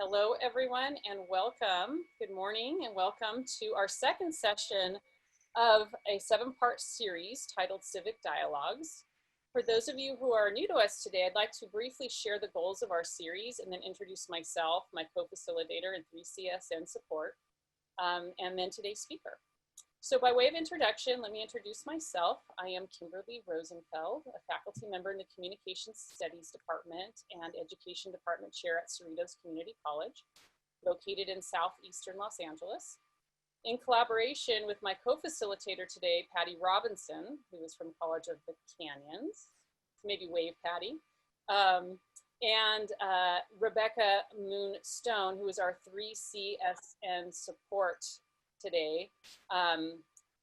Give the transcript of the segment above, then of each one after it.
Hello, everyone, and welcome. Good morning, and welcome to our second session of a 7-part series titled Civic Dialogues. For those of you who are new to us today, I'd like to briefly share the goals of our series and then introduce myself, my co-facilitator, and 3CSN support, and then today's speaker. So by way of introduction, let me introduce myself. I am Kimberly Rosenfeld, a faculty member in the Communications Studies Department and Education Department Chair at Cerritos Community College, located in southeastern Los Angeles. In collaboration with my co-facilitator today, Patty Robinson, who is from College of the Canyons, maybe wave Patty, and Rebecca Moonstone, who is our 3CSN support today.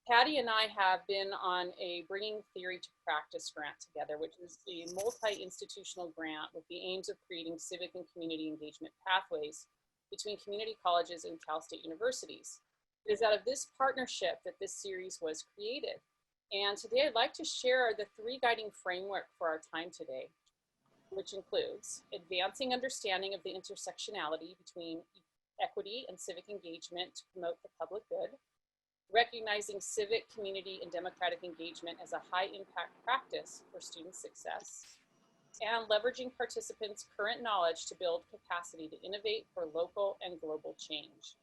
Patty and I have been on a Bringing Theory to Practice grant together, which is a multi-institutional grant with the aims of creating civic and community engagement pathways between community colleges and Cal State universities. It is out of this partnership that this series was created. And today I'd like to share the 3 guiding framework for our time today, which includes advancing understanding of the intersectionality between equity and civic engagement to promote the public good, recognizing civic, community, and democratic engagement as a high-impact practice for student success, and leveraging participants' current knowledge to build capacity to innovate for local and global change.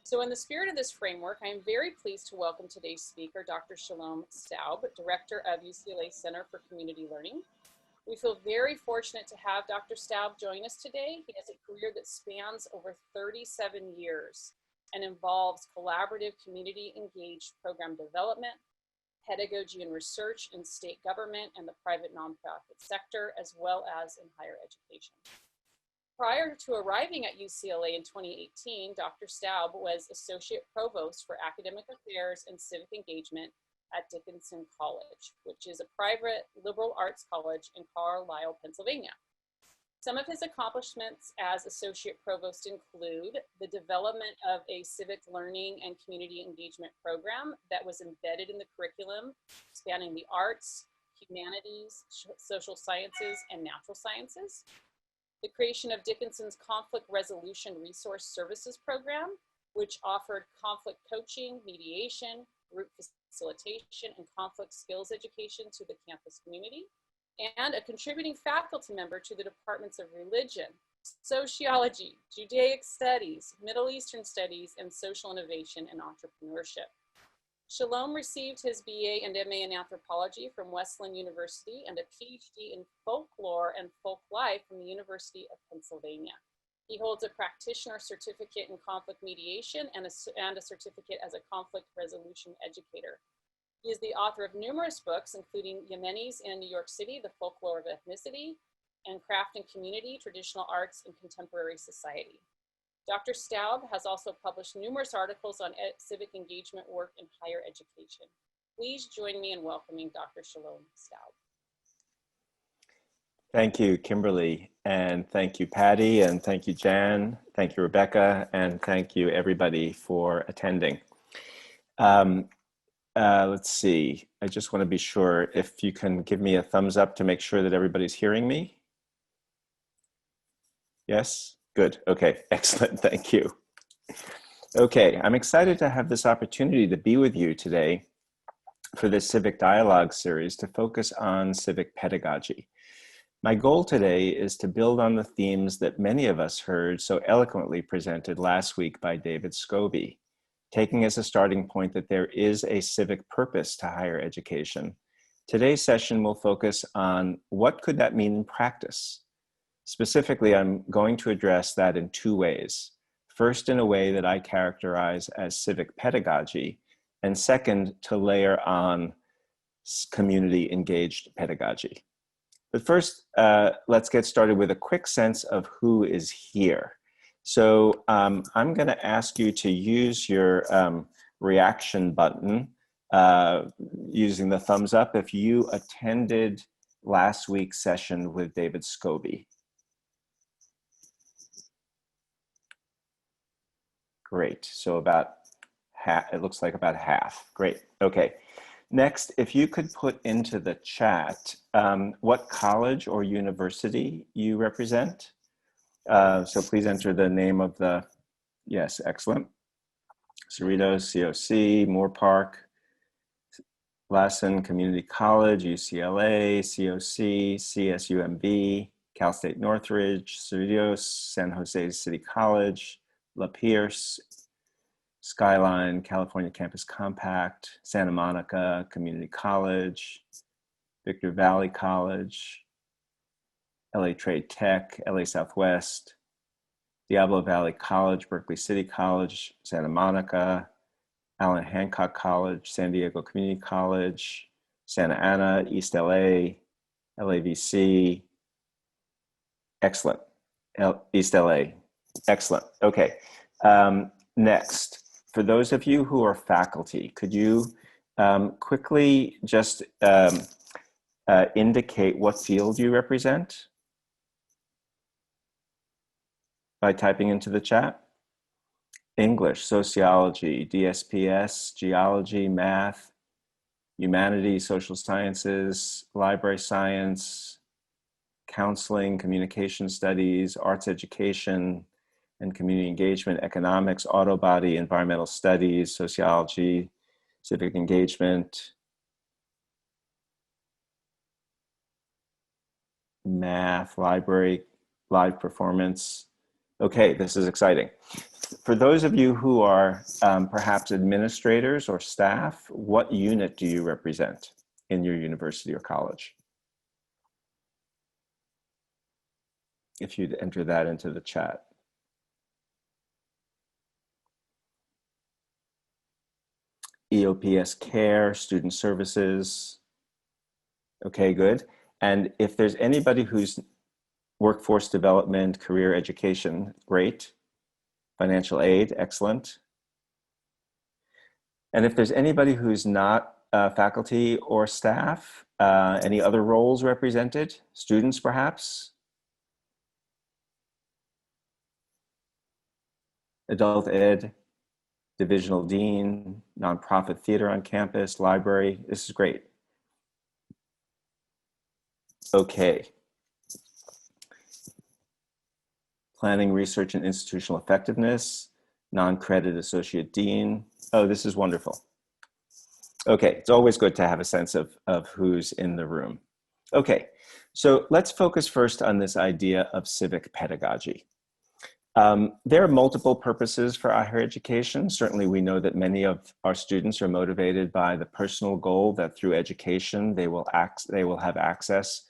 So in the spirit of this framework, I am very pleased to welcome today's speaker, Dr. Shalom Stout, Director of UCLA Center for Community Learning. We feel very fortunate to have Dr. Staub join us today. He has a career that spans over 37 years and involves collaborative community engaged program development, pedagogy and research in state government and the private nonprofit sector, as well as in higher education. Prior to arriving at UCLA in 2018, Dr. Staub was Associate Provost for Academic Affairs and Civic Engagement at Dickinson College, which is a private liberal arts college in Carlisle, Pennsylvania. Some of his accomplishments as Associate Provost include the development of a civic learning and community engagement program that was embedded in the curriculum, spanning the arts, humanities, social sciences, and natural sciences. The creation of Dickinson's Conflict Resolution Resource Services Program, which offered conflict coaching, mediation, group facilitation, and conflict skills education to the campus community, and a contributing faculty member to the departments of religion, sociology, Judaic studies, Middle Eastern studies, and social innovation and entrepreneurship. Shalom received his BA and MA in anthropology from Wesleyan University and a PhD in folklore and folk life from the University of Pennsylvania. He holds a practitioner certificate in conflict mediation and a certificate as a conflict resolution educator. He is the author of numerous books, including Embodies in New York City, The Folklore of Ethnicity, and Craft and Community, Traditional Arts in Contemporary Society. Dr. Staub has also published numerous articles on civic engagement work in higher education. Please join me in welcoming Dr. Shalom Stout. Thank you, Kimberly, and thank you, Patty, and thank you, Jan, thank you, Rebecca, and thank you, everybody, for attending. Let's see, I just want to be sure if you can give me a thumbs up to make sure that everybody's hearing me. Yes? Good, okay, excellent, thank you. Okay, I'm excited to have this opportunity to be with you today for this Civic Dialogue series to focus on civic pedagogy. My goal today is to build on the themes that many of us heard so eloquently presented last week by David Scobie, taking as a starting point that there is a civic purpose to higher education. Today's session will focus on what could that mean in practice. Specifically, I'm going to address that in 2 ways. First, in a way that I characterize as civic pedagogy, and second, to layer on community engaged pedagogy. But first, let's get started with a quick sense of who is here. So I'm going to ask you to use your reaction button using the thumbs up if you attended last week's session with David Scobie. Great, so about half, it looks like about half. Great, okay. Next, if you could put into the chat what college or university you represent. So please enter the name of the, yes, excellent. Cerritos, COC, Moore Park, Lassen Community College, UCLA, COC, CSUMB, Cal State Northridge, Cerritos, San Jose City College, La Pierce, Skyline, California Campus Compact, Santa Monica Community College, Victor Valley College, LA Trade Tech, LA Southwest, Diablo Valley College, Berkeley City College, Santa Monica, Allen Hancock College, San Diego Community College, Santa Ana, East LA, LAVC, excellent, East LA, excellent, okay. Next, for those of you who are faculty, could you quickly just indicate what field you represent by typing into the chat? English, sociology, DSPS, geology, math, humanities, social sciences, library science, counseling, communication studies, arts education, and community engagement, economics, auto body, environmental studies, sociology, civic engagement, math, library, live performance. Okay, this is exciting. For those of you who are perhaps administrators or staff, what unit do you represent in your university or college? If you'd enter that into the chat. EOPS care, student services. Okay, good. And if there's anybody who's workforce development, career education, great. Financial aid, excellent. And if there's anybody who's not faculty or staff, any other roles represented? Students, perhaps? Adult ed, divisional dean, nonprofit theater on campus, library. This is great. Okay. Planning, research, and institutional effectiveness, non-credit associate dean. Oh, this is wonderful. Okay, it's always good to have a sense of who's in the room. Okay, so let's focus first on this idea of civic pedagogy. There are multiple purposes for our higher education. Certainly we know that many of our students are motivated by the personal goal that through education they will have access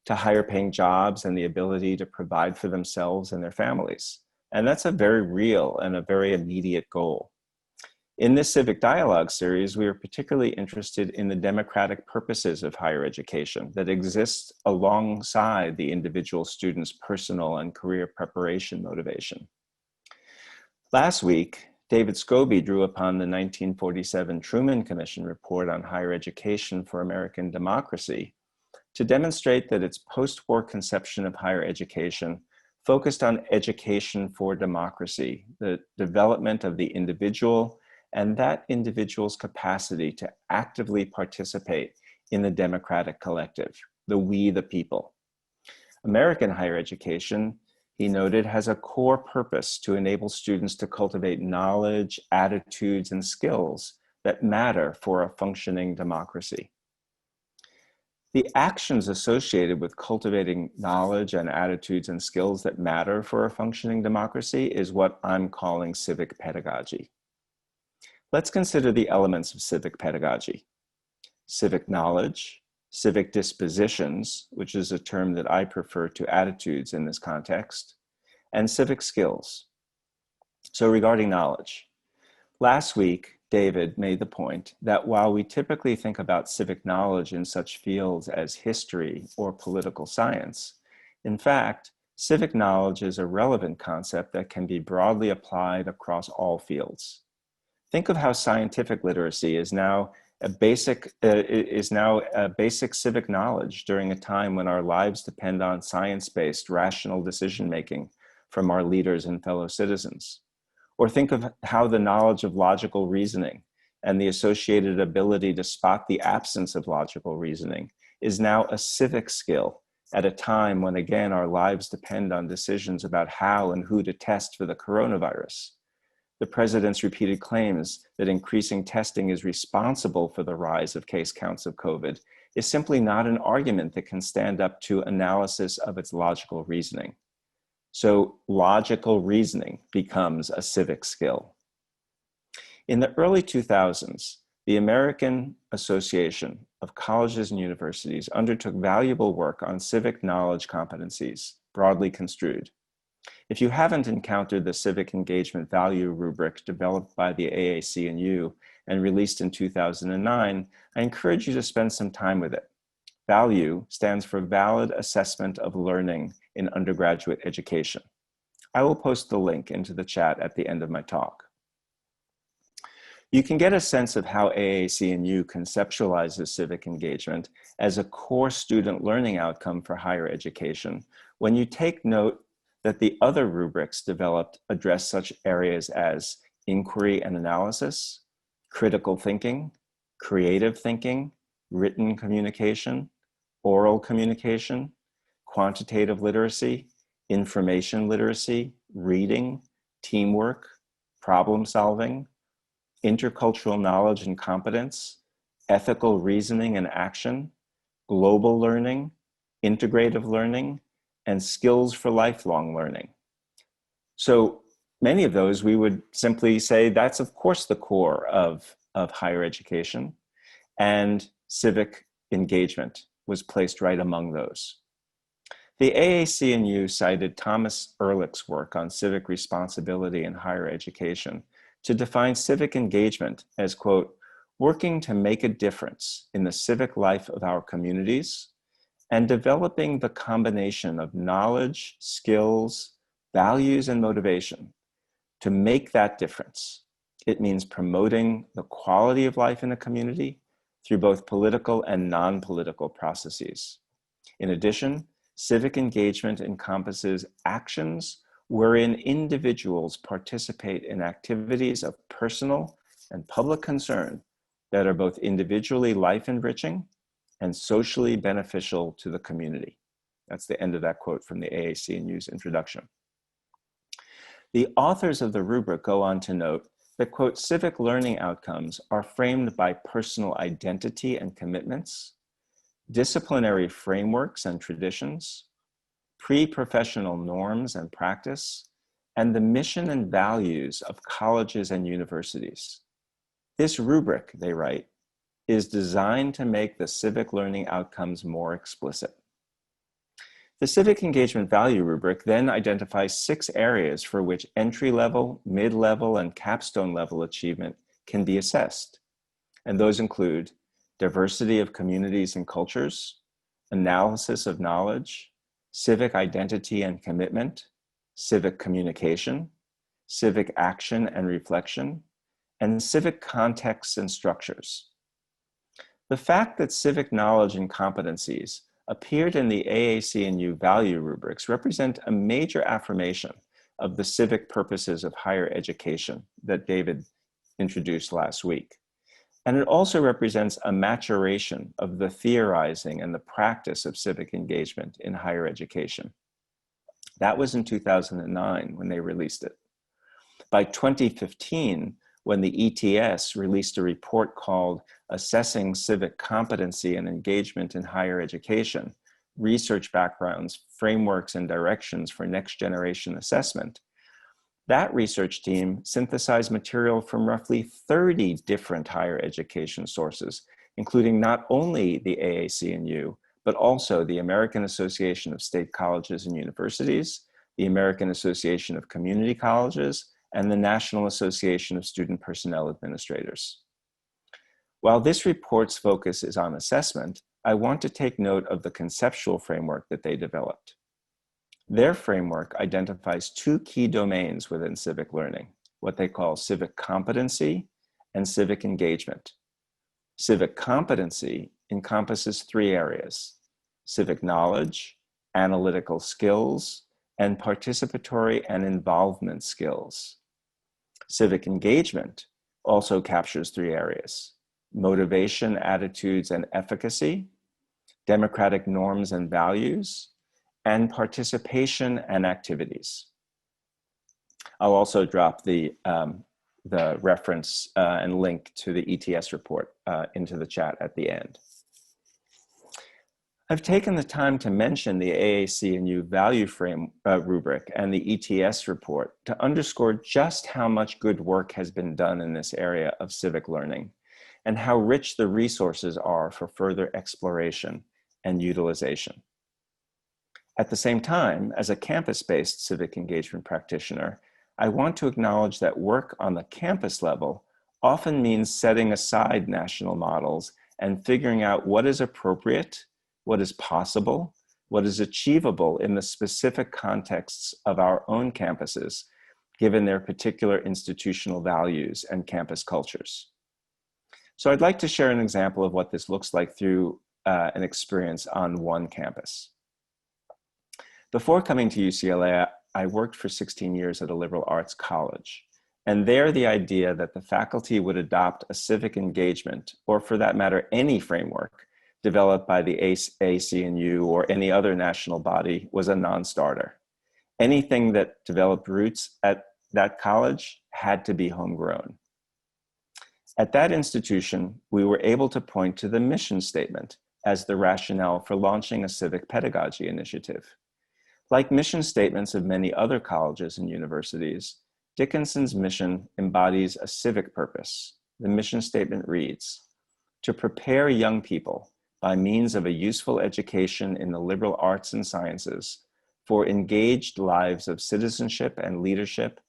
to higher paying jobs and the ability to provide for themselves and their families. And that's a very real and a very immediate goal. In this Civic Dialogue series, we are particularly interested in the democratic purposes of higher education that exist alongside the individual student's personal and career preparation motivation. Last week, David Scobie drew upon the 1947 Truman Commission report on higher education for American democracy to demonstrate that its post-war conception of higher education focused on education for democracy, the development of the individual and that individual's capacity to actively participate in the democratic collective, the we the people. American higher education, he noted, has a core purpose to enable students to cultivate knowledge, attitudes, and skills that matter for a functioning democracy. The actions associated with cultivating knowledge and attitudes and skills that matter for a functioning democracy is what I'm calling civic pedagogy. Let's consider the elements of civic pedagogy. Civic knowledge, civic dispositions, which is a term that I prefer to attitudes in this context, and civic skills. So regarding knowledge, last week, David made the point that while we typically think about civic knowledge in such fields as history or political science, in fact, civic knowledge is a relevant concept that can be broadly applied across all fields. Think of how scientific literacy is now a basic civic knowledge during a time when our lives depend on science-based rational decision-making from our leaders and fellow citizens. Or think of how the knowledge of logical reasoning and the associated ability to spot the absence of logical reasoning is now a civic skill at a time when, again, our lives depend on decisions about how and who to test for the coronavirus. The president's repeated claims that increasing testing is responsible for the rise of case counts of COVID is simply not an argument that can stand up to analysis of its logical reasoning. So logical reasoning becomes a civic skill. In the early 2000s, the American Association of Colleges and Universities undertook valuable work on civic knowledge competencies, broadly construed. If you haven't encountered the Civic Engagement Value Rubric developed by the AAC&U and released in 2009, I encourage you to spend some time with it. VALUE stands for Valid Assessment of Learning in Undergraduate Education. I will post the link into the chat at the end of my talk. You can get a sense of how AAC&U conceptualizes civic engagement as a core student learning outcome for higher education when you take note that the other rubrics developed address such areas as inquiry and analysis, critical thinking, creative thinking, written communication, oral communication, quantitative literacy, information literacy, reading, teamwork, problem solving, intercultural knowledge and competence, ethical reasoning and action, global learning, integrative learning, and skills for lifelong learning. So many of those we would simply say that's of course the core of higher education, and civic engagement was placed right among those. The AAC&U cited Thomas Ehrlich's work on civic responsibility in higher education to define civic engagement as, quote, working to make a difference in the civic life of our communities and developing the combination of knowledge, skills, values, and motivation to make that difference. It means promoting the quality of life in a community through both political and non-political processes. In addition, civic engagement encompasses actions wherein individuals participate in activities of personal and public concern that are both individually life-enriching and socially beneficial to the community. That's the end of that quote from the AAC&U's introduction. The authors of the rubric go on to note that, quote, civic learning outcomes are framed by personal identity and commitments, disciplinary frameworks and traditions, pre-professional norms and practice, and the mission and values of colleges and universities. This rubric, they write, is designed to make the civic learning outcomes more explicit. The Civic Engagement Value Rubric then identifies 6 areas for which entry-level, mid-level, and capstone-level achievement can be assessed. And those include diversity of communities and cultures, analysis of knowledge, civic identity and commitment, civic communication, civic action and reflection, and civic contexts and structures. The fact that civic knowledge and competencies appeared in the AAC&U value rubrics represent a major affirmation of the civic purposes of higher education that David introduced last week. And it also represents a maturation of the theorizing and the practice of civic engagement in higher education. That was in 2009 when they released it. By 2015, when the ETS released a report called Assessing Civic Competency and Engagement in Higher Education, Research Backgrounds, Frameworks, and Directions for Next Generation Assessment, that research team synthesized material from roughly 30 different higher education sources, including not only the AAC&U, but also the American Association of State Colleges and Universities, the American Association of Community Colleges, and the National Association of Student Personnel Administrators. While this report's focus is on assessment, I want to take note of the conceptual framework that they developed. Their framework identifies 2 key domains within civic learning, what they call civic competency and civic engagement. Civic competency encompasses 3 areas: civic knowledge, analytical skills, and participatory and involvement skills. Civic engagement also captures 3 areas: motivation, attitudes, and efficacy, democratic norms and values, and participation and activities. I'll also drop the reference and link to the ETS report into the chat at the end. I've taken the time to mention the AAC&U value frame rubric and the ETS report to underscore just how much good work has been done in this area of civic learning and how rich the resources are for further exploration and utilization. At the same time, as a campus-based civic engagement practitioner, I want to acknowledge that work on the campus level often means setting aside national models and figuring out what is appropriate, what is possible, what is achievable in the specific contexts of our own campuses, given their particular institutional values and campus cultures. So I'd like to share an example of what this looks like through an experience on one campus. Before coming to UCLA, I worked for 16 years at a liberal arts college. And there, the idea that the faculty would adopt a civic engagement, or for that matter, any framework developed by the AAC&U or any other national body, was a non-starter. Anything that developed roots at that college had to be homegrown. At that institution, we were able to point to the mission statement as the rationale for launching a civic pedagogy initiative. Like mission statements of many other colleges and universities, Dickinson's mission embodies a civic purpose. The mission statement reads, "To prepare young people by means of a useful education in the liberal arts and sciences for engaged lives of citizenship and leadership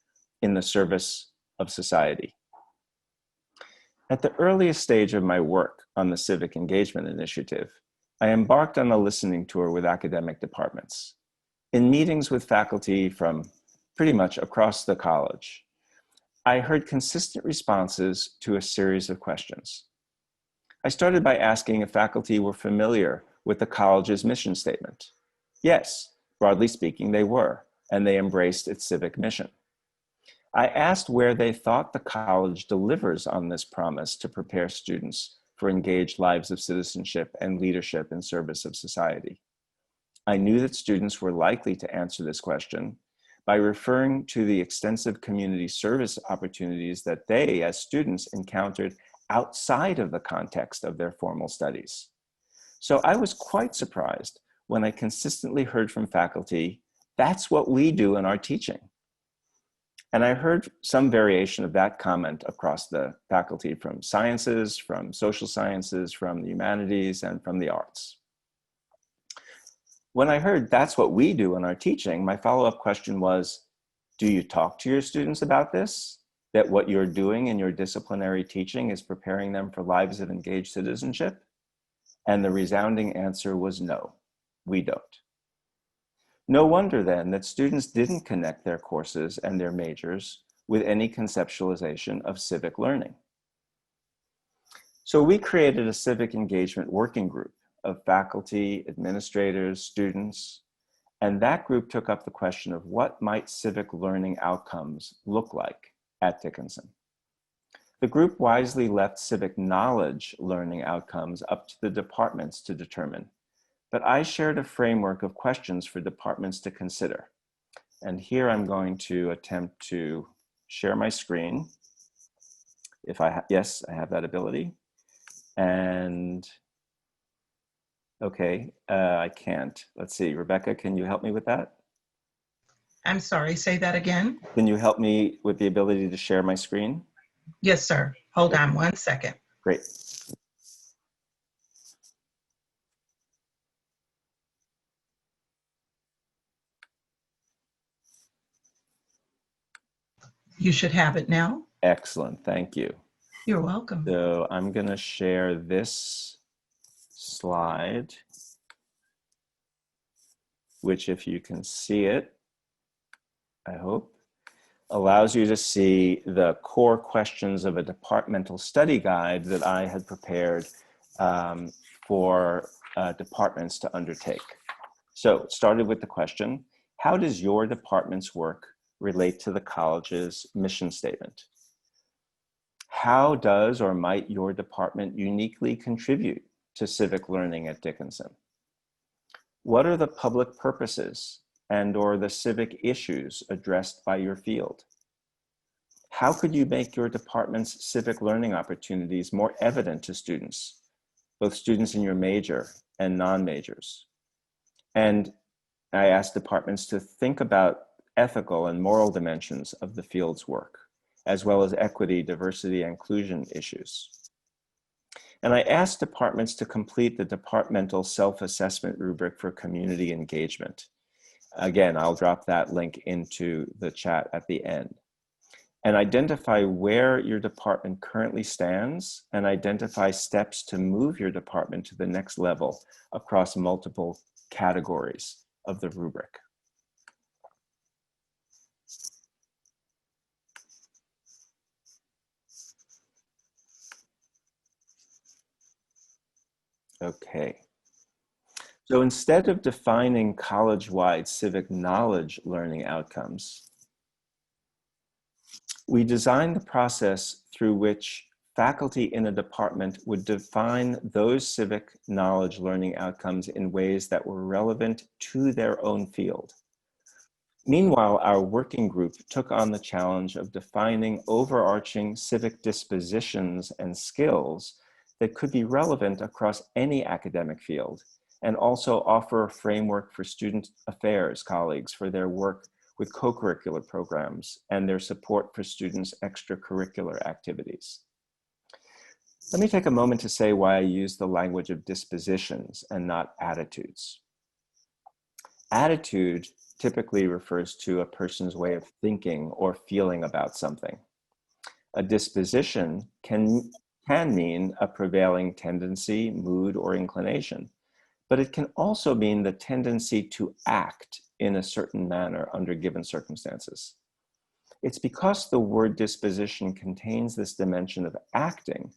in the service of society." At the earliest stage of my work on the Civic Engagement Initiative, I embarked on a listening tour with academic departments. In meetings with faculty from pretty much across the college, I heard consistent responses to a series of questions. I started by asking if faculty were familiar with the college's mission statement. Yes, broadly speaking, they were, and they embraced its civic mission. I asked where they thought the college delivers on this promise to prepare students for engaged lives of citizenship and leadership in service of society. I knew that students were likely to answer this question by referring to the extensive community service opportunities that they, as students, encountered outside of the context of their formal studies. So I was quite surprised when I consistently heard from faculty, "That's what we do in our teaching." And I heard some variation of that comment across the faculty from sciences, from social sciences, from the humanities, and from the arts. When I heard "that's what we do in our teaching," my follow-up question was, do you talk to your students about this? That what you're doing in your disciplinary teaching is preparing them for lives of engaged citizenship? And the resounding answer was no, we don't. No wonder then that students didn't connect their courses and their majors with any conceptualization of civic learning. So we created a civic engagement working group of faculty, administrators, students, and that group took up the question of what might civic learning outcomes look like at Dickinson. The group wisely left civic knowledge learning outcomes up to the departments to determine, but I shared a framework of questions for departments to consider. And here I'm going to attempt to share my screen. Yes, I have that ability. And okay, I can't. Let's see, Rebecca, can you help me with that? I'm sorry, say that again. Can you help me with the ability to share my screen? Yes, sir. Hold on 1 second. Great. You should have it now. Excellent, thank you. You're welcome. So I'm gonna share this slide, which if you can see it, I hope, allows you to see the core questions of a departmental study guide that I had prepared for departments to undertake. So it started with the question, how does your department's work relate to the college's mission statement? How does or might your department uniquely contribute to civic learning at Dickinson? What are the public purposes and/or the civic issues addressed by your field? How could you make your department's civic learning opportunities more evident to students, both students in your major and non-majors? And I asked departments to think about ethical and moral dimensions of the field's work, as well as equity, diversity, and inclusion issues. And I asked departments to complete the departmental self-assessment rubric for community engagement. Again, I'll drop that link into the chat at the end. And identify where your department currently stands and identify steps to move your department to the next level across multiple categories of the rubric. Okay. So instead of defining college-wide civic knowledge learning outcomes, we designed the process through which faculty in a department would define those civic knowledge learning outcomes in ways that were relevant to their own field. Meanwhile, our working group took on the challenge of defining overarching civic dispositions and skills that could be relevant across any academic field, and also offer a framework for student affairs colleagues for their work with co-curricular programs and their support for students' extracurricular activities. Let me take a moment to say why I use the language of dispositions and not attitudes. Attitude typically refers to a person's way of thinking or feeling about something. A disposition can mean a prevailing tendency, mood, or inclination, but it can also mean the tendency to act in a certain manner under given circumstances. It's because the word disposition contains this dimension of acting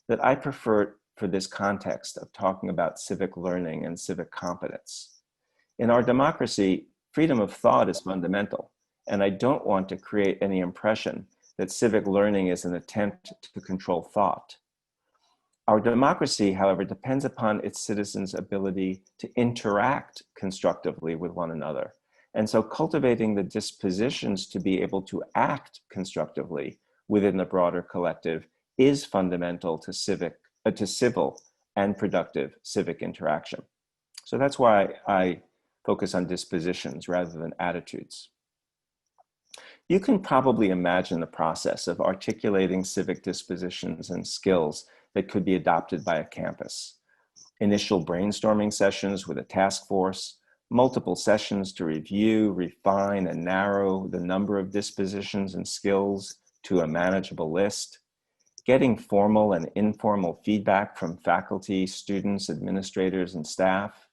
that I prefer it for this context of talking about civic learning and civic competence. In our democracy, freedom of thought is fundamental, and I don't want to create any impression that civic learning is an attempt to control thought. Our democracy, however, depends upon its citizens' ability to interact constructively with one another. And so cultivating the dispositions to be able to act constructively within the broader collective is fundamental to civil and productive civic interaction. So that's why I focus on dispositions rather than attitudes. You can probably imagine the process of articulating civic dispositions and skills that could be adopted by a campus. Initial brainstorming sessions with a task force, multiple sessions to review, refine, and narrow the number of dispositions and skills to a manageable list, getting formal and informal feedback from faculty, students, administrators, and staff,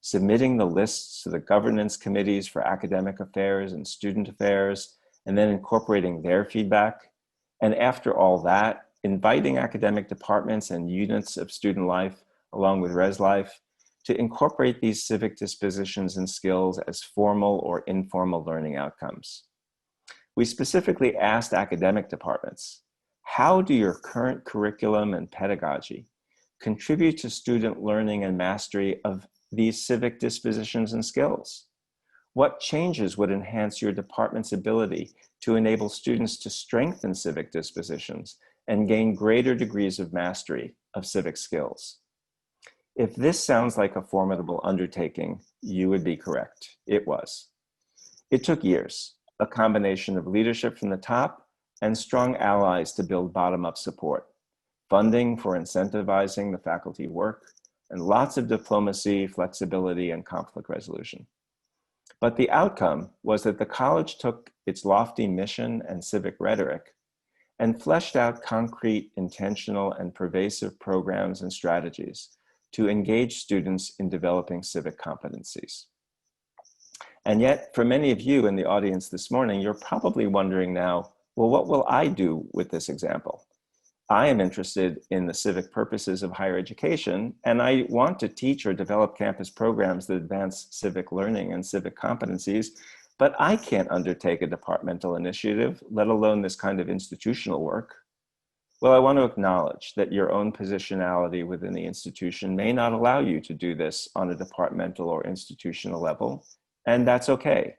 submitting the lists to the governance committees for academic affairs and student affairs, and then incorporating their feedback. And after all that, inviting academic departments and units of student life, along with res life, to incorporate these civic dispositions and skills as formal or informal learning outcomes. We specifically asked academic departments, how do your current curriculum and pedagogy contribute to student learning and mastery of these civic dispositions and skills? What changes would enhance your department's ability to enable students to strengthen civic dispositions and gain greater degrees of mastery of civic skills? If this sounds like a formidable undertaking, you would be correct. It was. It took years, a combination of leadership from the top and strong allies to build bottom-up support, funding for incentivizing the faculty work, and lots of diplomacy, flexibility, and conflict resolution. But the outcome was that the college took its lofty mission and civic rhetoric and fleshed out concrete, intentional, and pervasive programs and strategies to engage students in developing civic competencies. And yet, for many of you in the audience this morning, you're probably wondering now, well, what will I do with this example? I am interested in the civic purposes of higher education, and I want to teach or develop campus programs that advance civic learning and civic competencies, but I can't undertake a departmental initiative, let alone this kind of institutional work. Well, I want to acknowledge that your own positionality within the institution may not allow you to do this on a departmental or institutional level, and that's okay.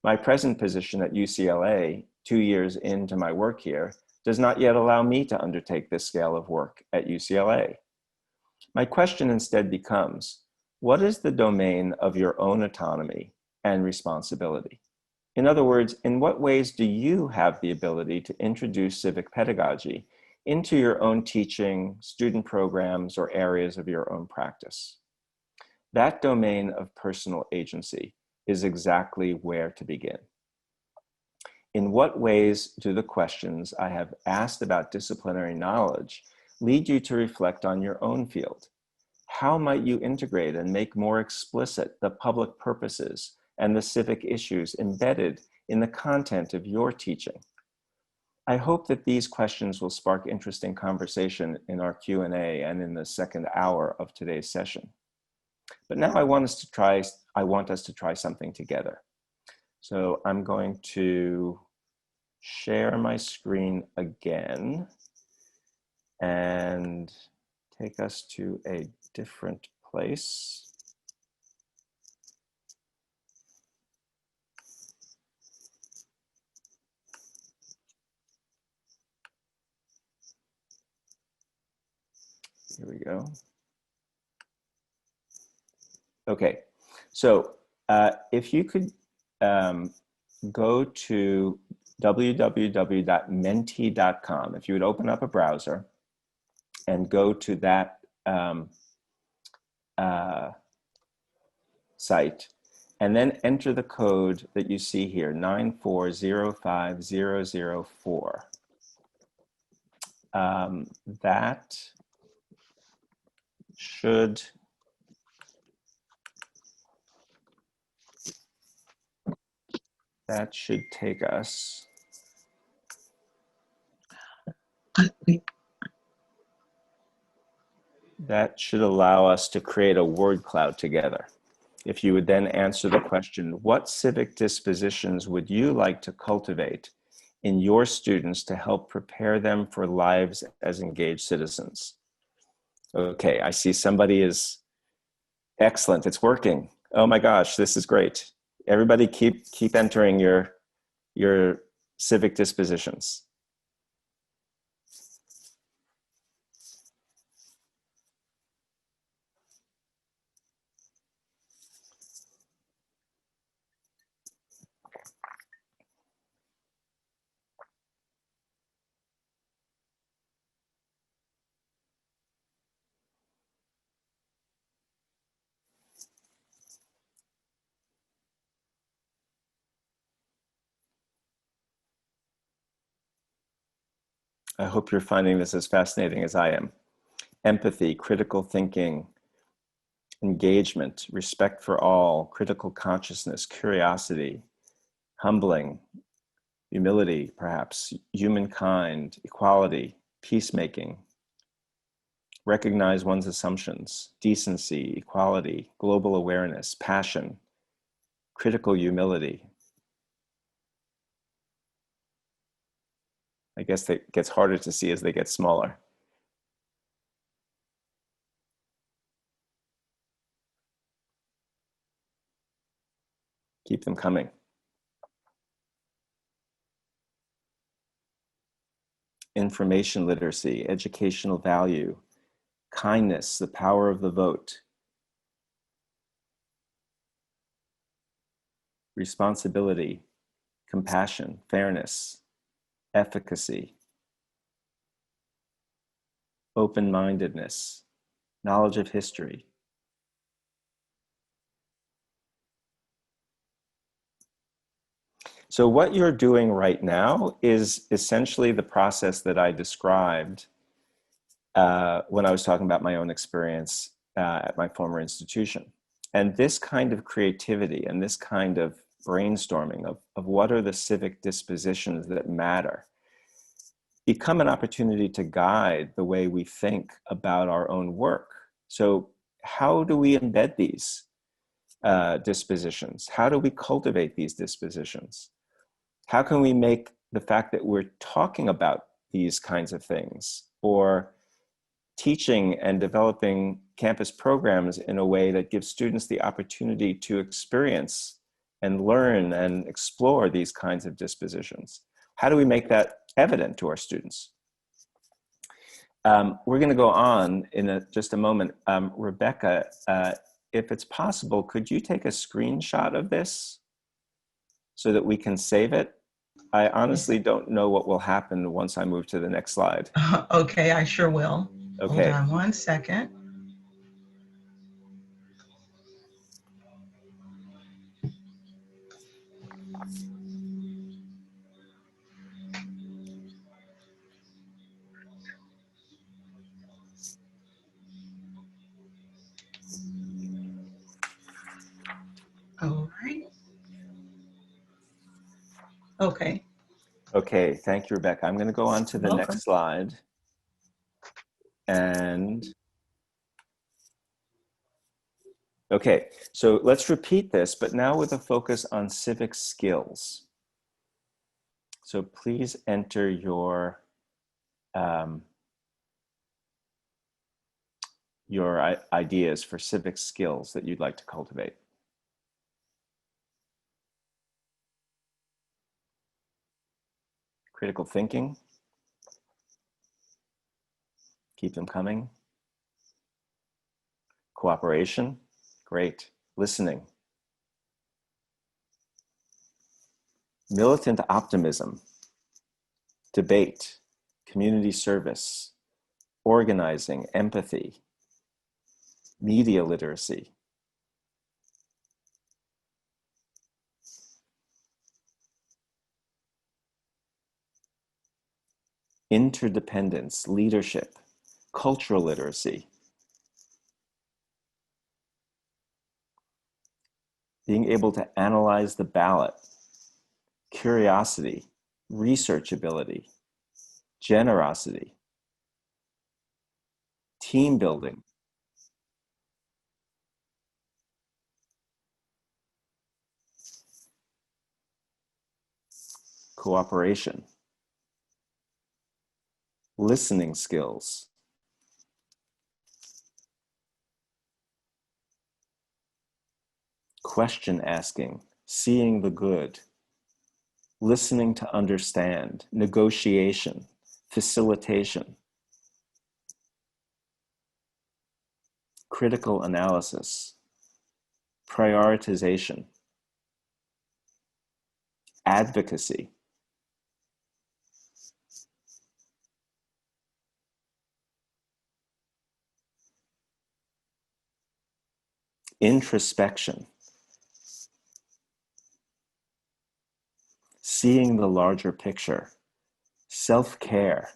My present position at UCLA, 2 years into my work here, does not yet allow me to undertake this scale of work at UCLA. My question instead becomes, what is the domain of your own autonomy and responsibility? In other words, in what ways do you have the ability to introduce civic pedagogy into your own teaching, student programs, or areas of your own practice? That domain of personal agency is exactly where to begin. In what ways do the questions I have asked about disciplinary knowledge lead you to reflect on your own field? How might you integrate and make more explicit the public purposes and the civic issues embedded in the content of your teaching? I hope that these questions will spark interesting conversation in our Q&A and in the second hour of today's session. But now I want us to try something together. So I'm going to share my screen again and take us to a different place. Here we go. Okay, so if you could go to www.menti.com, if you would open up a browser and go to that site, and then enter the code that you see here, 9405004. That should take us. That should allow us to create a word cloud together. If you would then answer the question, what civic dispositions would you like to cultivate in your students to help prepare them for lives as engaged citizens? Okay, I see somebody is excellent. It's working. Oh my gosh, this is great. Everybody keep entering your civic dispositions. I hope you're finding this as fascinating as I am. Empathy, critical thinking, engagement, respect for all, critical consciousness, curiosity, humbling, humility, perhaps, humankind, equality, peacemaking, recognize one's assumptions, decency, equality, global awareness, passion, critical humility. I guess it gets harder to see as they get smaller. Keep them coming. Information literacy, educational value, kindness, the power of the vote, responsibility, compassion, fairness, efficacy, open-mindedness, knowledge of history. So what you're doing right now is essentially the process that I described when I was talking about my own experience at my former institution. And this kind of creativity and this kind of brainstorming of what are the civic dispositions that matter become an opportunity to guide the way we think about our own work. So how do we embed these dispositions? How do we cultivate these dispositions? How can we make the fact that we're talking about these kinds of things, or teaching and developing campus programs in a way that gives students the opportunity to experience and learn and explore these kinds of dispositions. How do we make that evident to our students? We're going to go on in just a moment. Rebecca, if it's possible, could you take a screenshot of this so that we can save it? I honestly don't know what will happen once I move to the next slide. Okay, I sure will. Okay. Hold on one second. All right. Okay. Okay, thank you, Rebecca. I'm going to go on to the Welcome. next slide. And okay, so let's repeat this, but now with a focus on civic skills. So please enter your ideas for civic skills that you'd like to cultivate. Critical thinking. Keep them coming. Cooperation. Great. Listening. Militant optimism. Debate. Community service. Organizing. Empathy. Media literacy. Interdependence, leadership, cultural literacy. Being able to analyze the ballot, curiosity, research ability, generosity, team building, cooperation, listening skills, question asking, seeing the good, listening to understand, negotiation, facilitation, critical analysis, prioritization, advocacy, introspection, seeing the larger picture, self-care,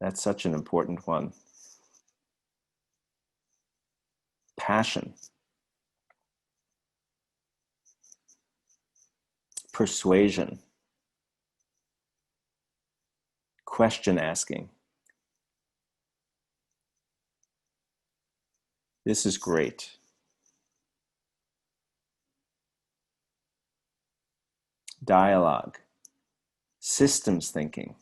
that's such an important one, passion, persuasion, question asking. This is great. Dialogue, systems thinking,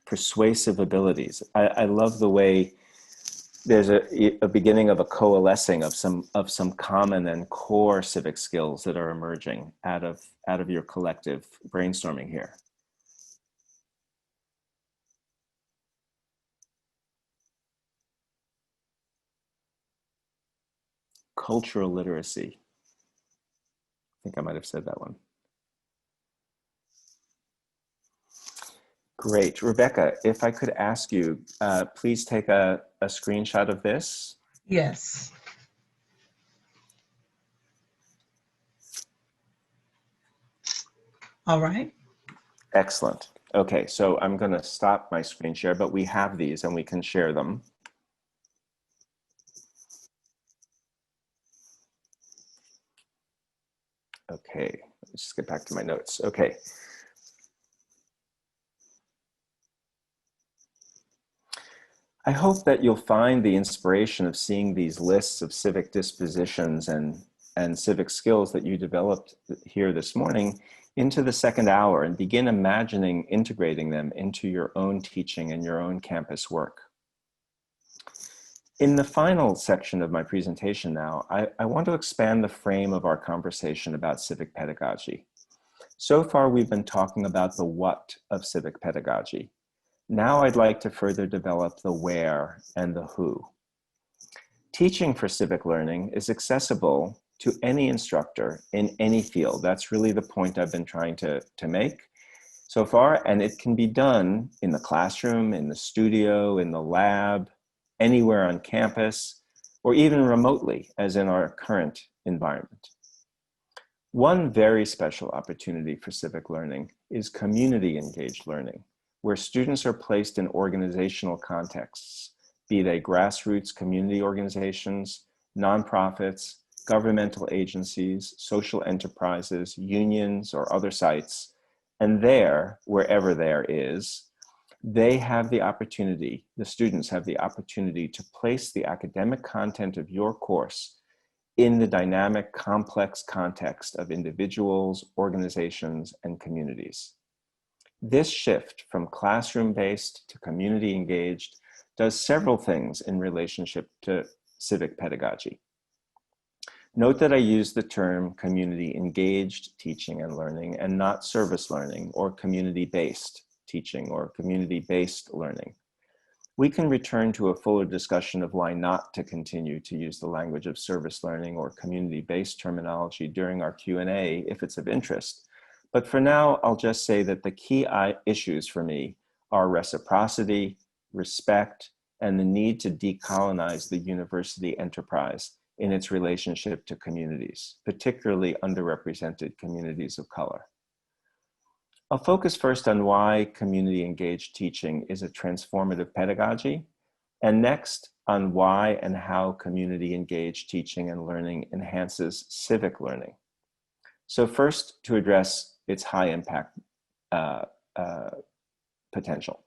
persuasive abilities. I love the way there's a beginning of a coalescing of some common and core civic skills that are emerging out of your collective brainstorming here. Cultural literacy. I think I might have said that one. Great. Rebecca, if I could ask you, please take a screenshot of this. Yes. All right. Excellent. Okay, so I'm going to stop my screen share, but we have these and we can share them. Okay, let's just get back to my notes. Okay. I hope that you'll find the inspiration of seeing these lists of civic dispositions and civic skills that you developed here this morning into the second hour and begin imagining integrating them into your own teaching and your own campus work. In the final section of my presentation now, I want to expand the frame of our conversation about civic pedagogy. So far, we've been talking about the what of civic pedagogy. Now I'd like to further develop the where and the who. Teaching for civic learning is accessible to any instructor in any field. That's really the point I've been trying to make so far, and it can be done in the classroom, in the studio, in the lab, anywhere on campus, or even remotely, as in our current environment. One very special opportunity for civic learning is community engaged learning, where students are placed in organizational contexts, be they grassroots community organizations, nonprofits, governmental agencies, social enterprises, unions, or other sites, and there, wherever there is, they have the opportunity, the students have the opportunity to place the academic content of your course in the dynamic, complex context of individuals, organizations, and communities. This shift from classroom-based to community-engaged does several things in relationship to civic pedagogy. Note that I use the term community-engaged teaching and learning and not service learning or community-based teaching or community-based learning. We can return to a fuller discussion of why not to continue to use the language of service learning or community-based terminology during our Q&A if it's of interest. But for now, I'll just say that the key issues for me are reciprocity, respect, and the need to decolonize the university enterprise in its relationship to communities, particularly underrepresented communities of color. I'll focus first on why community-engaged teaching is a transformative pedagogy, and next on why and how community-engaged teaching and learning enhances civic learning. So first, to address its high impact potential.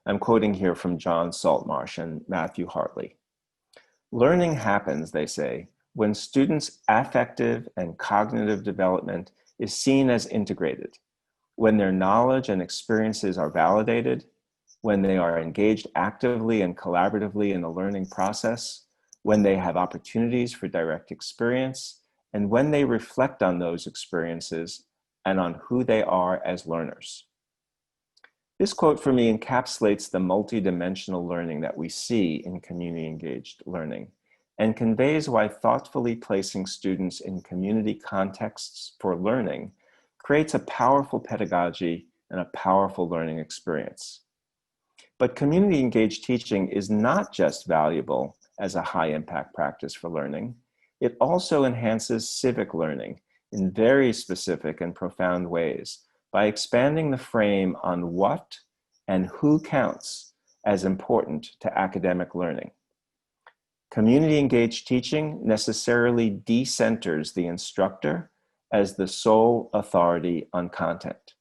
I'm quoting here from John Saltmarsh and Matthew Hartley. Learning happens, they say, when students' affective and cognitive development is seen as integrated, when their knowledge and experiences are validated, when they are engaged actively and collaboratively in the learning process, when they have opportunities for direct experience, and when they reflect on those experiences and on who they are as learners. This quote for me encapsulates the multidimensional learning that we see in community-engaged learning and conveys why thoughtfully placing students in community contexts for learning creates a powerful pedagogy and a powerful learning experience. But community-engaged teaching is not just valuable as a high-impact practice for learning, it also enhances civic learning in very specific and profound ways by expanding the frame on what and who counts as important to academic learning. Community-engaged teaching necessarily decenters the instructor as the sole authority on content.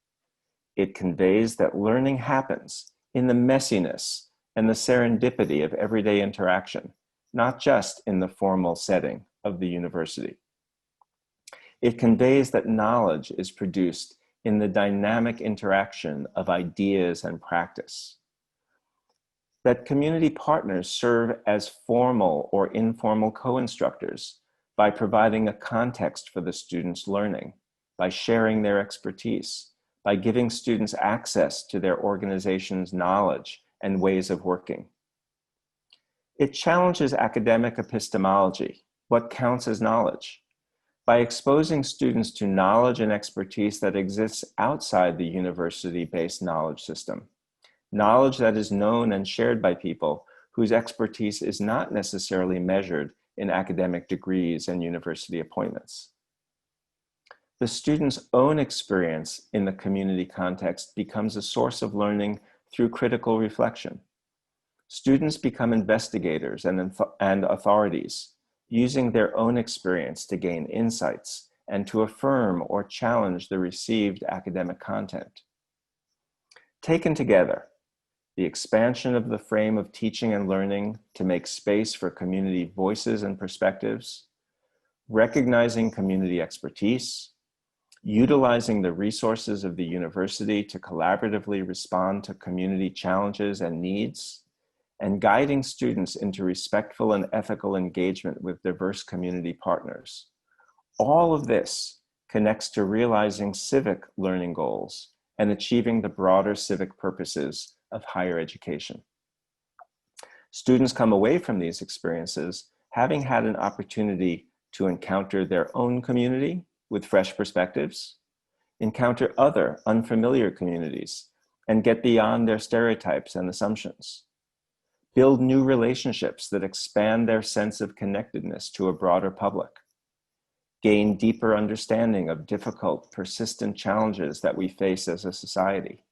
It conveys that learning happens in the messiness and the serendipity of everyday interaction, not just in the formal setting of the university. It conveys that knowledge is produced in the dynamic interaction of ideas and practice. That community partners serve as formal or informal co-instructors by providing a context for the students' learning, by sharing their expertise, by giving students access to their organization's knowledge and ways of working. It challenges academic epistemology, what counts as knowledge, by exposing students to knowledge and expertise that exists outside the university-based knowledge system, knowledge that is known and shared by people whose expertise is not necessarily measured in academic degrees and university appointments. The student's own experience in the community context becomes a source of learning through critical reflection. Students become investigators and authorities, using their own experience to gain insights and to affirm or challenge the received academic content. Taken together, the expansion of the frame of teaching and learning to make space for community voices and perspectives, recognizing community expertise, utilizing the resources of the university to collaboratively respond to community challenges and needs, and guiding students into respectful and ethical engagement with diverse community partners. All of this connects to realizing civic learning goals and achieving the broader civic purposes of higher education. Students come away from these experiences having had an opportunity to encounter their own community with fresh perspectives, encounter other unfamiliar communities, and get beyond their stereotypes and assumptions. Build new relationships that expand their sense of connectedness to a broader public. Gain deeper understanding of difficult, persistent challenges that we face as a society.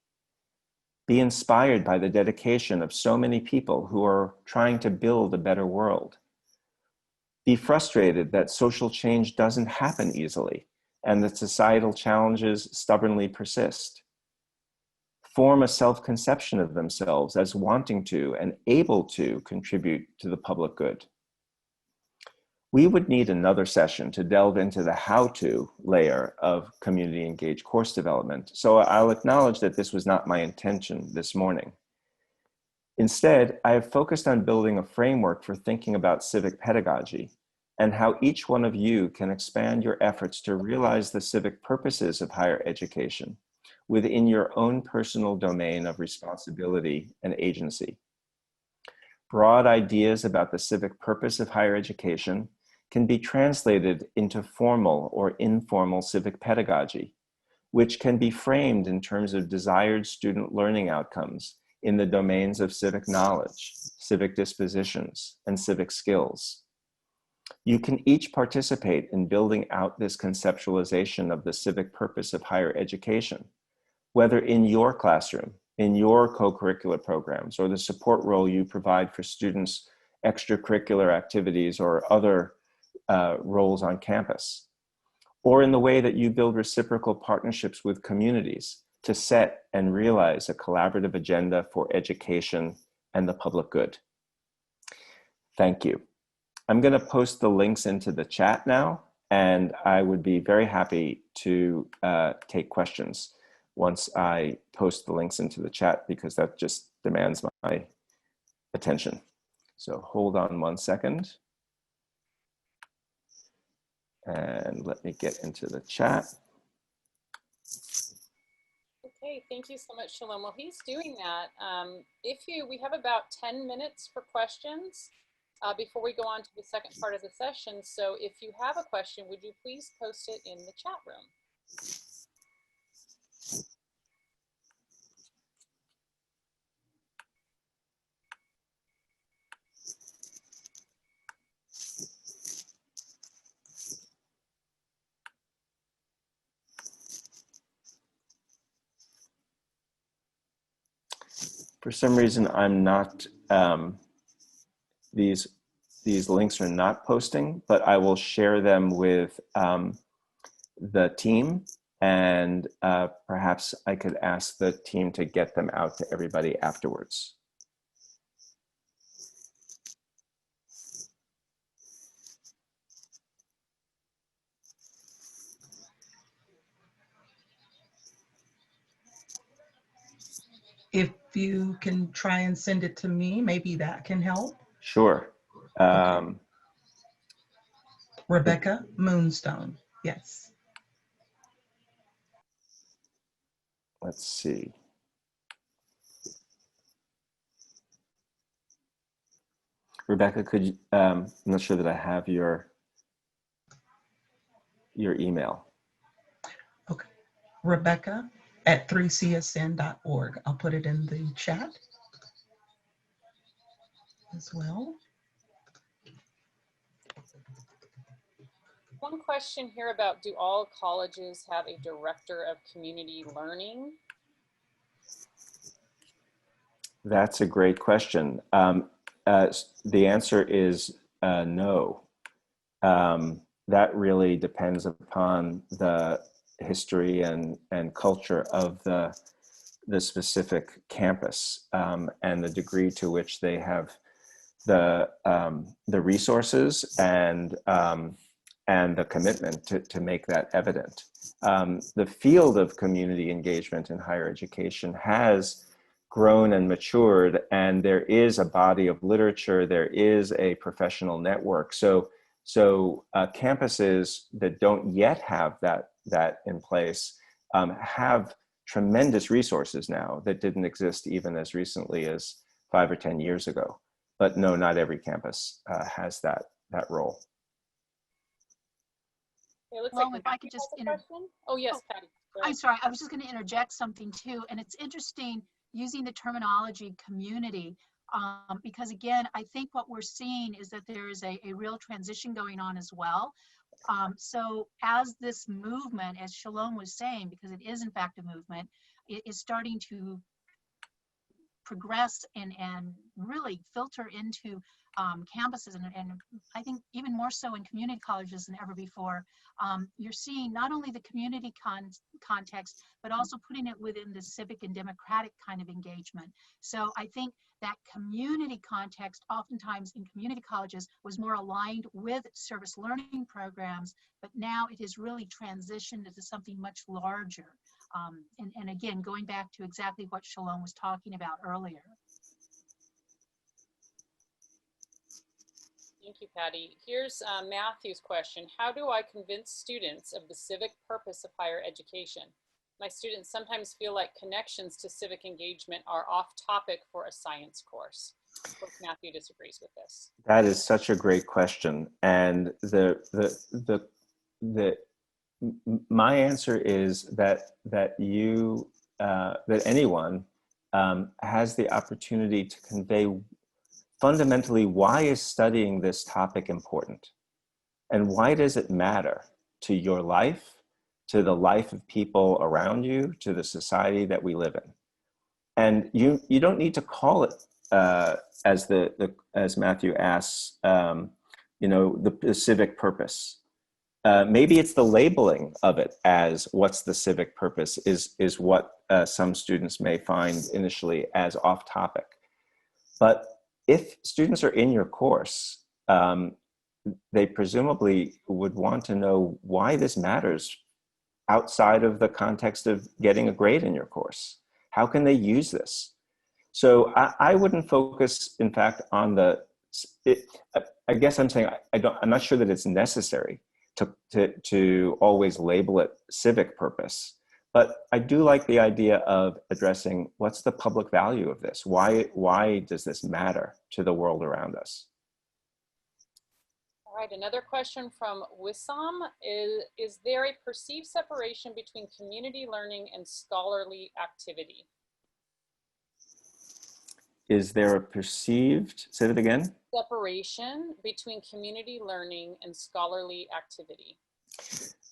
Be inspired by the dedication of so many people who are trying to build a better world. Be frustrated that social change doesn't happen easily and that societal challenges stubbornly persist. Form a self-conception of themselves as wanting to and able to contribute to the public good. We would need another session to delve into the how-to layer of community engaged course development, so I'll acknowledge that this was not my intention this morning. Instead, I have focused on building a framework for thinking about civic pedagogy and how each one of you can expand your efforts to realize the civic purposes of higher education within your own personal domain of responsibility and agency. Broad ideas about the civic purpose of higher education can be translated into formal or informal civic pedagogy, which can be framed in terms of desired student learning outcomes in the domains of civic knowledge, civic dispositions, and civic skills. You can each participate in building out this conceptualization of the civic purpose of higher education, whether in your classroom, in your co-curricular programs, or the support role you provide for students' extracurricular activities or other roles on campus, or in the way that you build reciprocal partnerships with communities to set and realize a collaborative agenda for education and the public good. Thank you. I'm going to post the links into the chat now, and I would be very happy to take questions once I post the links into the chat, because that just demands my attention. So hold on one second. And let me get into the chat. Okay, thank you so much, Shalom. While he's doing that, we have about 10 minutes for questions before we go on to the second part of the session. So if you have a question, would you please post it in the chat room? For some reason, I'm not, these links are not posting, but I will share them with the team, and perhaps I could ask the team to get them out to everybody afterwards. If you can try and send it to me, maybe that can help. Sure. Okay. Rebecca Moonstone, yes. Let's see. Rebecca, could you, I'm not sure that I have your email. Okay, Rebecca at 3CSN.org. I'll put it in the chat as well. One question here about, do all colleges have a director of community learning? That's a great question. The answer is no. That really depends upon the history and culture of the specific campus and the degree to which they have the resources and the commitment to make that evident. the field of community engagement in higher education has grown and matured, and there is a body of literature, there is a professional network. So campuses that don't yet have that in place have tremendous resources now that didn't exist even as recently as 5 or 10 years ago. But no, not every campus has that role. It looks Well, like if I could just question. Oh yes, Patty. I'm sorry, I was just going to interject something too, and it's interesting using the terminology community, because again, I think what we're seeing is that there is a real transition going on as well. So as this movement, as Shalom was saying, because it is in fact a movement, it is starting to progress and really filter into campuses, and I think even more so in community colleges than ever before. You're seeing not only the community context, but also putting it within the civic and democratic kind of engagement. So I think that community context oftentimes in community colleges was more aligned with service learning programs, but now it has really transitioned into something much larger. And again, going back to exactly what Shalom was talking about earlier. Thank you, Patty. Here's Matthew's question. How do I convince students of the civic purpose of higher education? My students sometimes feel like connections to civic engagement are off topic for a science course. Of course, Matthew disagrees with this. That is such a great question. And my answer is that anyone has the opportunity to convey fundamentally, why is studying this topic important? And why does it matter to your life, to the life of people around you, to the society that we live in? And you don't need to call it, as Matthew asks, the civic purpose. Maybe it's the labeling of it as what's the civic purpose is what some students may find initially as off topic. But if students are in your course, they presumably would want to know why this matters outside of the context of getting a grade in your course. How can they use this? So I wouldn't focus, in fact, on I guess I'm saying I'm not sure that it's necessary to always label it civic purpose. But I do like the idea of addressing what's the public value of this? Why does this matter to the world around us? All right, another question from Wissam is there a perceived separation between community learning and scholarly activity? Is there a perceived, say that again? Separation between community learning and scholarly activity.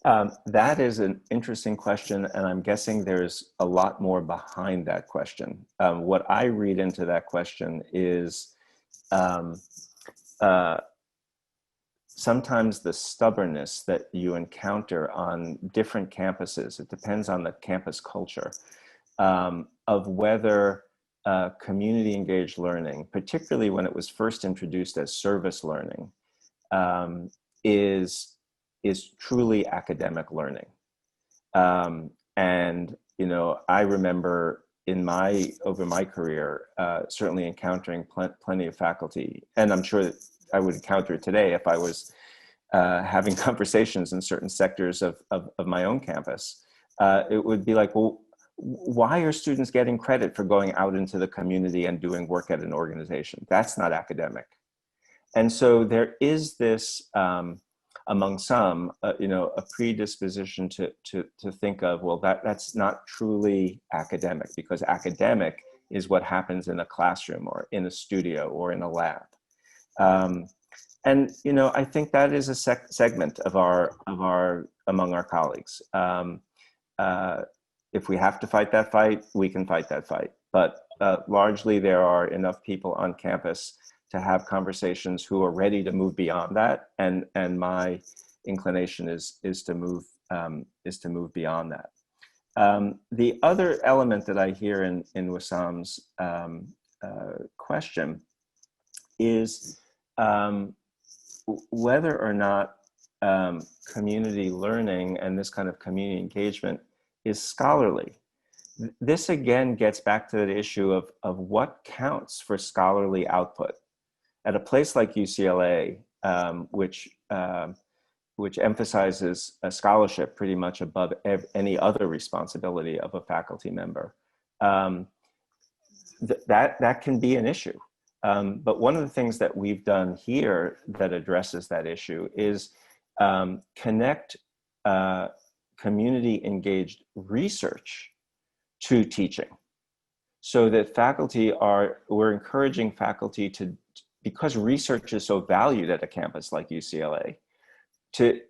That is an interesting question, and I'm guessing there's a lot more behind that question. What I read into that question is sometimes the stubbornness that you encounter on different campuses, it depends on the campus culture, of whether community engaged learning, particularly when it was first introduced as service learning, is truly academic learning. And, I remember over my career, certainly encountering plenty of faculty, and I'm sure that I would encounter it today if I was having conversations in certain sectors of my own campus. It would be like, well, why are students getting credit for going out into the community and doing work at an organization? That's not academic. And so there is this, among some, a predisposition to think of, well, that's not truly academic, because academic is what happens in a classroom or in a studio or in a lab. And I think that is a segment of among our colleagues. If we have to fight that fight, we can fight that fight. But largely, there are enough people on campus to have conversations who are ready to move beyond that, and my inclination is to move beyond that. The other element that I hear in Wissam's question is whether or not community learning and this kind of community engagement is scholarly. This again gets back to the issue of what counts for scholarly output. At a place like UCLA, which emphasizes a scholarship pretty much above any other responsibility of a faculty member, that can be an issue. But one of the things that we've done here that addresses that issue is connect community engaged research to teaching, so that we're encouraging faculty to, because research is so valued at a campus like UCLA, to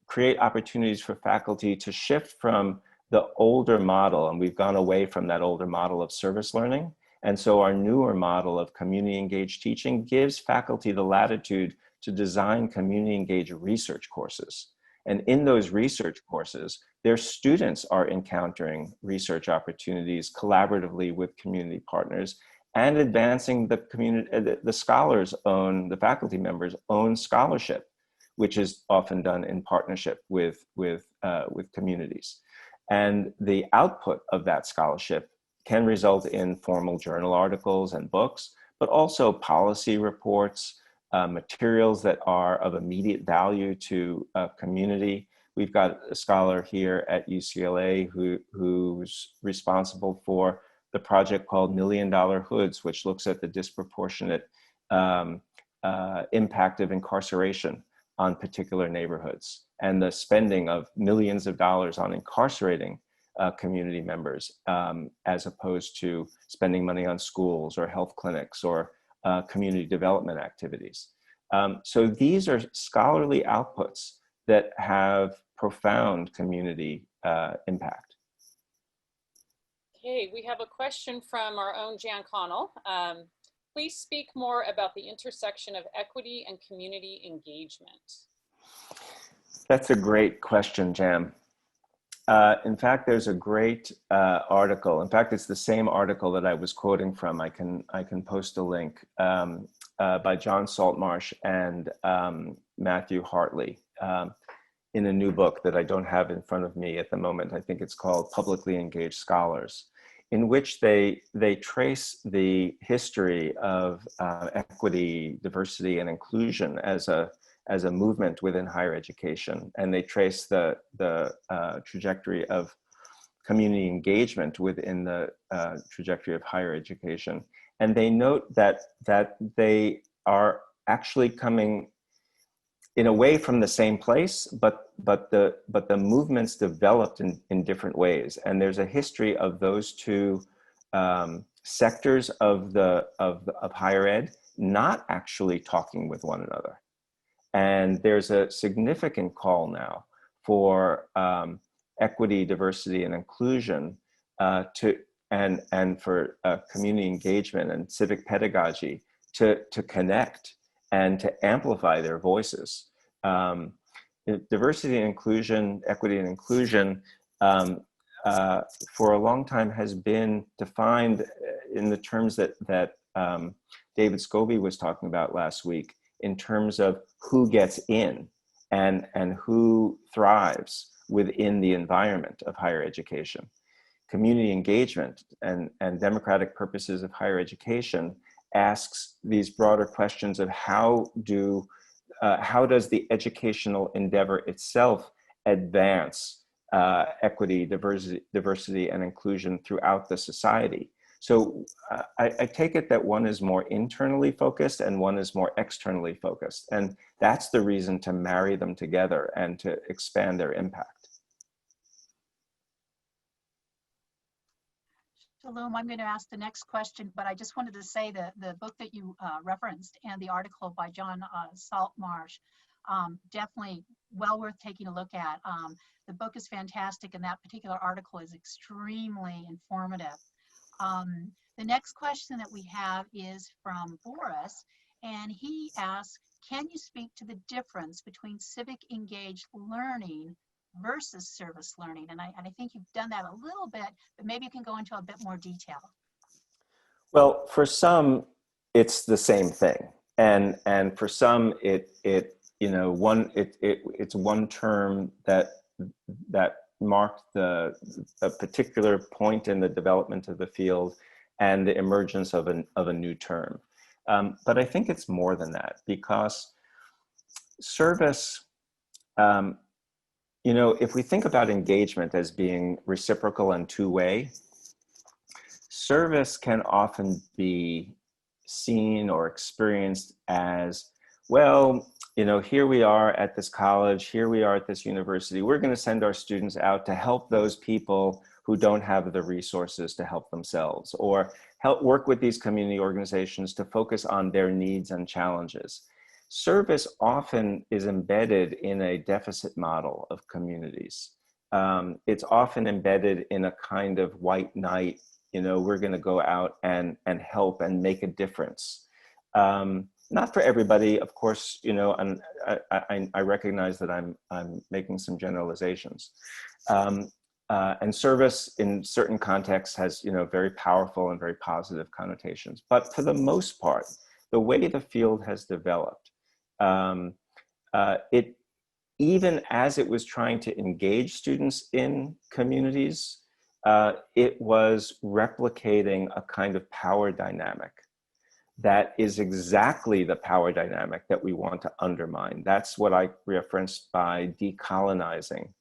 create opportunities for faculty to shift from the older model, and we've gone away from that older model of service learning. And so our newer model of community engaged teaching gives faculty the latitude to design community engaged research courses. And in those research courses, their students are encountering research opportunities collaboratively with community partners and advancing the community, the scholars' own, the faculty members' own scholarship, which is often done in partnership with communities. And the output of that scholarship can result in formal journal articles and books, but also policy reports, materials that are of immediate value to a community. We've got a scholar here at UCLA who's responsible for the project called $1 Million Hoods, which looks at the disproportionate impact of incarceration on particular neighborhoods and the spending of millions of dollars on incarcerating community members, as opposed to spending money on schools or health clinics or community development activities. So these are scholarly outputs that have profound community impact. Okay, we have a question from our own Jan Connell. Please speak more about the intersection of equity and community engagement. That's a great question, Jan. In fact, there's a great article. In fact, it's the same article that I was quoting from. I can post a link by John Saltmarsh and Matthew Hartley in a new book that I don't have in front of me at the moment. I think it's called Publicly Engaged Scholars, in which they trace the history of equity, diversity, and inclusion as a movement within higher education, and they trace the trajectory of community engagement within the trajectory of higher education. And they note that they are actually coming in a way from the same place, but the movements developed in different ways. And there's a history of those two sectors of higher ed not actually talking with one another. And there's a significant call now for equity, diversity, and inclusion and for community engagement and civic pedagogy to connect and to amplify their voices. Diversity and inclusion, equity and inclusion, for a long time has been defined in the terms that David Scobie was talking about last week, in terms of who gets in and who thrives within the environment of higher education. Community engagement and democratic purposes of higher education asks these broader questions of how does the educational endeavor itself advance equity, diversity, and inclusion throughout the society. So I take it that one is more internally focused and one is more externally focused. And that's the reason to marry them together and to expand their impact. Shalom, I'm going to ask the next question, but I just wanted to say that the book that you referenced and the article by John Saltmarsh, definitely well worth taking a look at. The book is fantastic, and that particular article is extremely informative. The next question that we have is from Boris, and he asks, can you speak to the difference between civic engaged learning versus service learning? And I think you've done that a little bit, but maybe you can go into a bit more detail. Well, for some, it's the same thing. And for some, it you know, it's one term that marked a particular point in the development of the field and the emergence of a new term. But I think it's more than that, because service, you know, if we think about engagement as being reciprocal and two-way, service can often be seen or experienced as, well, you know, here we are at this college, here we are at this university, we're going to send our students out to help those people who don't have the resources to help themselves, or help work with these community organizations to focus on their needs and challenges. Service often is embedded in a deficit model of communities. It's often embedded in a kind of white knight, you know, we're going to go out and help and make a difference. Not for everybody, of course, you know, and I recognize that I'm making some generalizations. And service in certain contexts has, you know, very powerful and very positive connotations. But for the most part, the way the field has developed, even as it was trying to engage students in communities, it was replicating a kind of power dynamic that is exactly the power dynamic that we want to undermine. That's what I referenced by decolonizing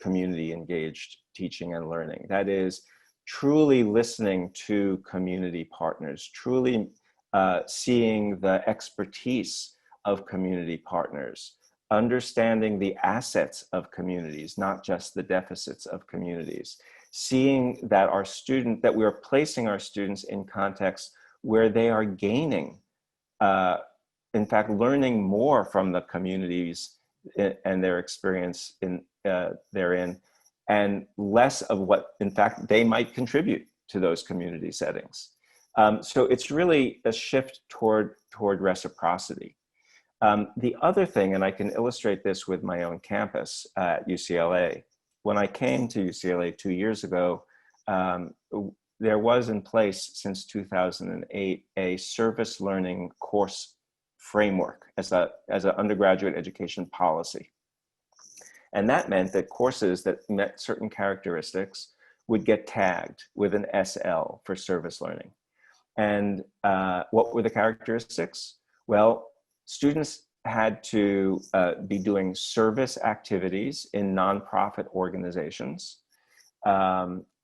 community engaged teaching and learning. That is truly listening to community partners, truly seeing the expertise of community partners, understanding the assets of communities, not just the deficits of communities, seeing that that we are placing our students in contexts where they are gaining, in fact, learning more from the communities and their experience therein, and less of what, in fact, they might contribute to those community settings. So it's really a shift toward reciprocity. The other thing, and I can illustrate this with my own campus at UCLA, when I came to UCLA 2 years ago, there was in place since 2008 a service learning course framework as an undergraduate education policy. And that meant that courses that met certain characteristics would get tagged with an SL for service learning. And what were the characteristics? Well, students had to be doing service activities in nonprofit organizations,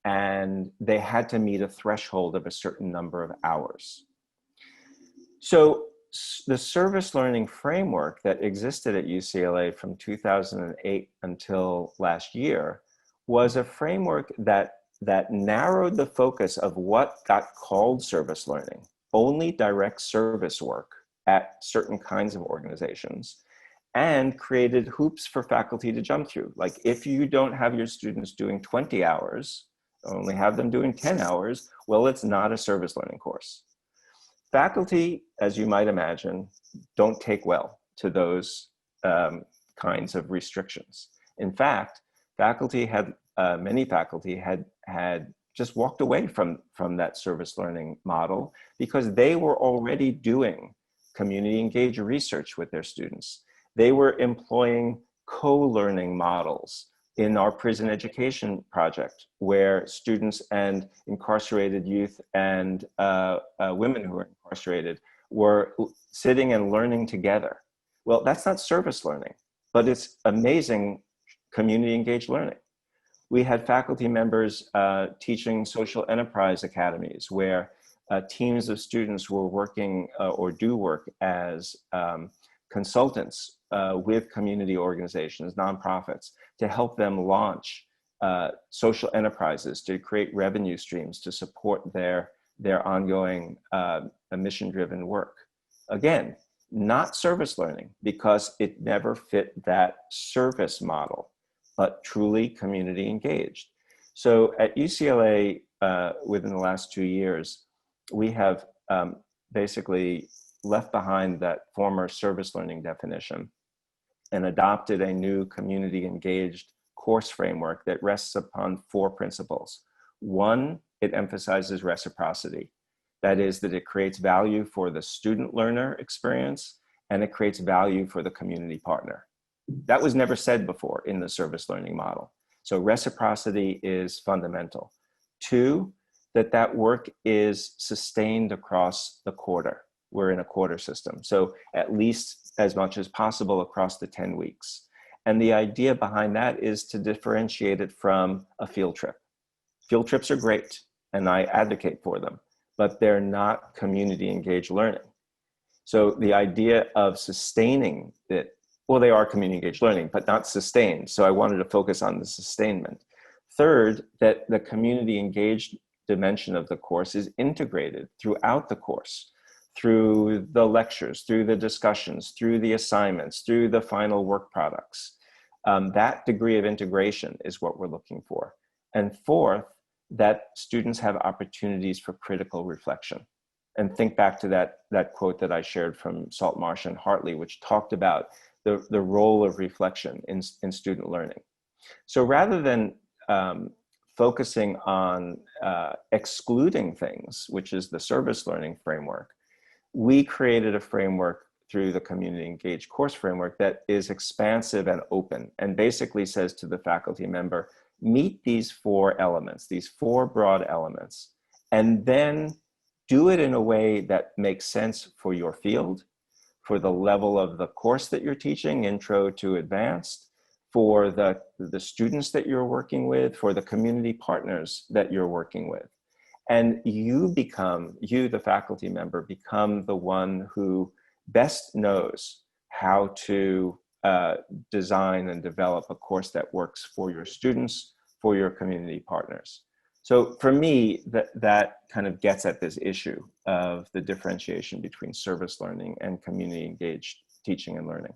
and they had to meet a threshold of a certain number of hours. So the service learning framework that existed at UCLA from 2008 until last year was a framework that narrowed the focus of what got called service learning, only direct service work at certain kinds of organizations, and created hoops for faculty to jump through. Like, if you don't have your students doing 20 hours, only have them doing 10 hours, well, it's not a service learning course. Faculty, as you might imagine, don't take well to those kinds of restrictions. In fact, many faculty had just walked away from that service learning model because they were already doing community engaged research with their students. They were employing co-learning models in our prison education project, where students and incarcerated youth and women who are incarcerated were sitting and learning together. Well, that's not service learning, but it's amazing community engaged learning. We had faculty members teaching social enterprise academies, where teams of students were working or do work as consultants with community organizations, nonprofits, to help them launch social enterprises, to create revenue streams to support their ongoing mission-driven work. Again, not service learning, because it never fit that service model, but truly community engaged. So at UCLA, within the last 2 years, we have basically left behind that former service learning definition and adopted a new community engaged course framework that rests upon 4 principles. 1, it emphasizes reciprocity. That is, that it creates value for the student learner experience and it creates value for the community partner. That was never said before in the service learning model. So reciprocity is fundamental. 2, that work is sustained across the quarter. We're in a quarter system. So at least as much as possible across the 10 weeks. And the idea behind that is to differentiate it from a field trip. Field trips are great, and I advocate for them, but they're not community engaged learning. So the idea of sustaining it, well, they are community engaged learning, but not sustained. So I wanted to focus on the sustainment. 3rd, that the community engaged dimension of the course is integrated throughout the course, through the lectures, through the discussions, through the assignments, through the final work products. That degree of integration is what we're looking for. And 4th, that students have opportunities for critical reflection. And think back to that quote that I shared from Saltmarsh and Hartley, which talked about the role of reflection in student learning. So rather than focusing on excluding things, which is the service learning framework, we created a framework through the community engaged course framework that is expansive and open, and basically says to the faculty member, meet these 4 elements, these 4 broad elements, and then do it in a way that makes sense for your field, for the level of the course that you're teaching, intro to advanced, for the students that you're working with, for the community partners that you're working with. And you, the faculty member, become the one who best knows how to design and develop a course that works for your students, for your community partners. So for me, that kind of gets at this issue of the differentiation between service learning and community engaged teaching and learning.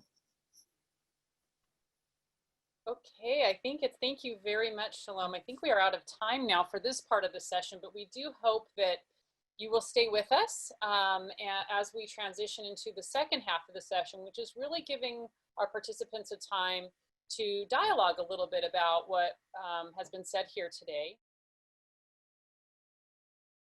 Okay, I think thank you very much, Shalom. I think we are out of time now for this part of the session, but we do hope that you will stay with us as we transition into the second half of the session, which is really giving our participants a time to dialogue a little bit about what has been said here today.